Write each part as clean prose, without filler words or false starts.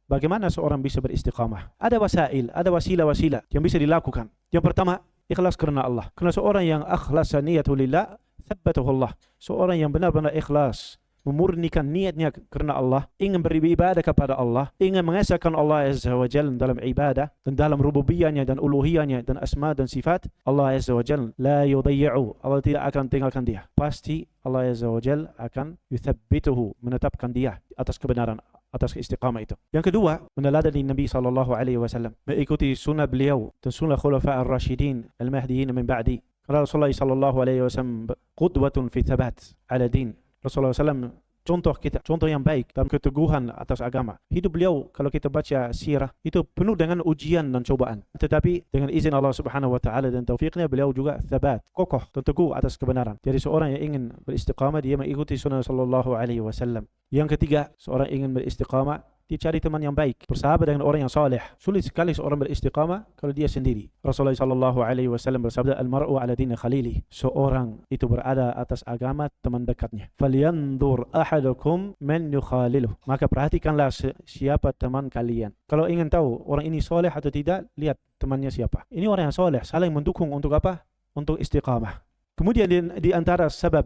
bagaimana seorang bisa beristiqamah? Ada wasail, ada wasilah-wasilah yang bisa dilakukan. Yang pertama, ikhlas karena Allah. Karena seorang yang akhlas niyatu lillah, tsabbatahu Allah. Seorang yang benar-benar ikhlas, memurnikan niatnya karena Allah, ingin beribadah kepada Allah, ingin mengesahkan Allah Azza wa Jalla dalam ibadah dan dalam rububiyahnya dan uluhiyahnya dan asma dan sifat, Allah Azza wa Jalla la yudayyi'u, Allah tidak akan tinggalkan dia. Pasti Allah Azza wa Jalla akan yuthabbituhu, menetapkan dia atas kebenaran, atas istiqamah itu. Yang kedua, meneladani Nabi sallallahu alaihi wasallam, mengikuti sunnah beliau dan sunnah khulafa ar-rasyidin al-mahdiyyin min ba'di. Karena Rasulullah sallallahu alaihi wasallam qudwatun fi thabat ala din. Rasulullah SAW contoh kita, contoh yang baik dalam keteguhan atas agama. Hidup beliau, kalau kita baca sirah, itu penuh dengan ujian dan cobaan. Tetapi dengan izin Allah Subhanahu wa taala dan taufiknya, beliau juga thabat, kokoh dan teguh atas kebenaran. Jadi seorang yang ingin beristiqamah, dia mengikuti sunnah sallallahu alaihi wasallam. Yang ketiga, seorang ingin beristiqamah, dia cari teman yang baik, bersahabat dengan orang yang saleh. Sulit sekali seorang beristiqamah kalau dia sendiri. Rasulullah sallallahu alaihi wasallam bersabda, al-mar'u ala dini khalili. Seorang itu berada atas agama teman dekatnya. Falyanzur ahadukum man yukhaliluh. Maka perhatikanlah siapa teman kalian. Kalau ingin tahu orang ini saleh atau tidak, lihat temannya siapa. Ini orang yang saleh, saling mendukung untuk apa? Untuk istiqamah. Kemudian di antara sebab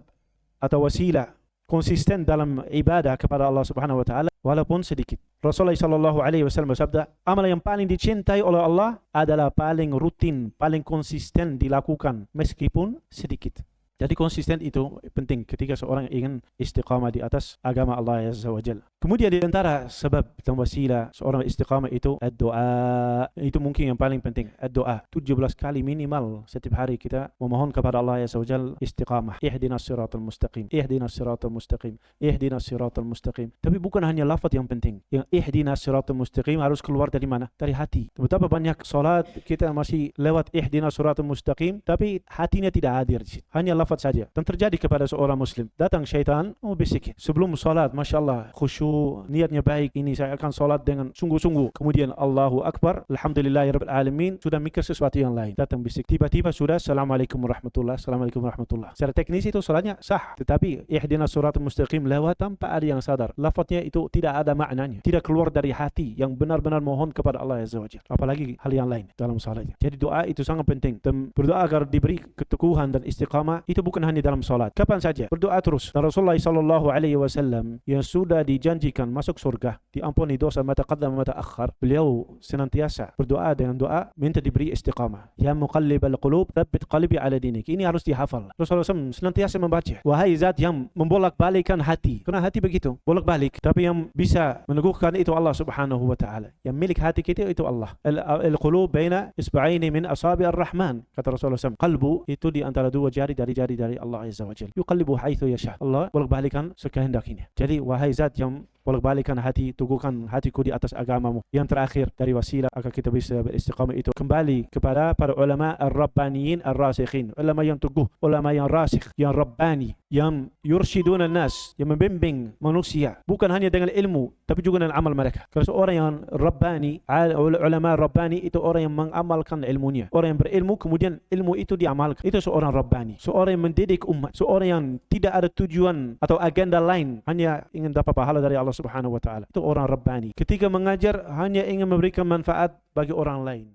atau wasilah konsisten dalam ibadah kepada Allah Subhanahu wa taala walaupun sedikit. Rasulullah sallallahu alaihi wasallam bersabda, amal yang paling dicintai oleh Allah adalah paling rutin, paling konsisten dilakukan meskipun sedikit. Jadi konsisten itu penting ketika seorang ingin istiqamah di atas agama Allah Azza wa Jalla. Kemudian di antara sebab dan wasilah seorang istiqamah itu doa. Itu mungkin yang paling penting. Doa 17 kali minimal setiap hari kita memohon kepada Allah Azza wa Jalla istiqamah. Ihdinas siratal mustaqim. Ihdinas siratal mustaqim. Ihdinas siratal mustaqim. Tapi bukan hanya lafaz yang penting. Yang ihdinas siratal mustaqim harus keluar dari mana? Dari hati. Betapa banyak salat kita masih lewat ihdinas siratal mustaqim tapi hatinya tidak hadir di situ. Hanya lafaz saja. Dan terjadi kepada seorang muslim. Datang syaitan, bisikin. Sebelum salat, Masya Allah, khusyuk, niatnya baik. Ini saya akan salat dengan sungguh-sungguh. Kemudian Allahu Akbar, Alhamdulillahirabbil alamin, sudah mikir sesuatu yang lain. Datang bisik. Tiba-tiba sudah Assalamualaikum warahmatullah, Assalamualaikum warahmatullah. Secara teknis itu salatnya sah. Tetapi ihdinas siratal mustaqim lewat tanpa ada yang sadar. Lafaznya itu tidak ada maknanya. Tidak keluar dari hati yang benar-benar mohon kepada Allah Azza wa Jalla. Apalagi hal yang lain dalam salatnya. Jadi doa itu sangat penting. Dan berdoa agar diberi keteguhan dan istiqamah itu bukan hanya dalam salat. Kapan saja berdoa terus. Dan Rasulullah sallallahu alaihi wasallam yang sudah dijanjikan masuk surga, diampuni dosa mata qaddam mata akhir, beliau senantiasa berdoa dengan doa minta diberi istiqamah. Ya muqallibal qulub, tsabbit qalbi ala dinik. Ini harus dihafal. Rasulullah SAW senantiasa membaca, wahai zat yang membolak-balikan hati. Karena hati begitu, bolak-balik. Tapi yang bisa meneguhkan itu Allah Subhanahu wa taala. Yang milik hati kita itu Allah. Al-qulub baina isba'aini min asabi ar-Rahman. Kata Rasulullah SAW, qalbu itu di antara dua jari dari Allah Azza wa Jalla. Yuqallibu haitsu yasha. Allah bolak-balikan sekehendaknya. Jadi wahai zat yang bolak-balikan hati, teguhkan hatiku di atas agamamu. Yang terakhir dari wasilah agar kita bisa beristiqamah itu kembali kepada para ulama ar-rabbaniyin ar-rasikhin. Ulama yang teguh, ulama yang rasikh, yang rabbani, yang yursyiduna nas, yang membimbing manusia bukan hanya dengan ilmu tapi juga dengan amal mereka. Kalau seorang yang rabbani, ulama rabbani itu orang yang mengamalkan ilmunya. Orang yang berilmu kemudian ilmu itu diamalkan. Itu seorang rabbani. Seorang yang mendidik umat, seorang yang tidak ada tujuan atau agenda lain, hanya ingin dapat pahala dari Allah Subhanahu wa taala. Itu orang rabbani. Ketika mengajar hanya ingin memberikan manfaat bagi orang lain.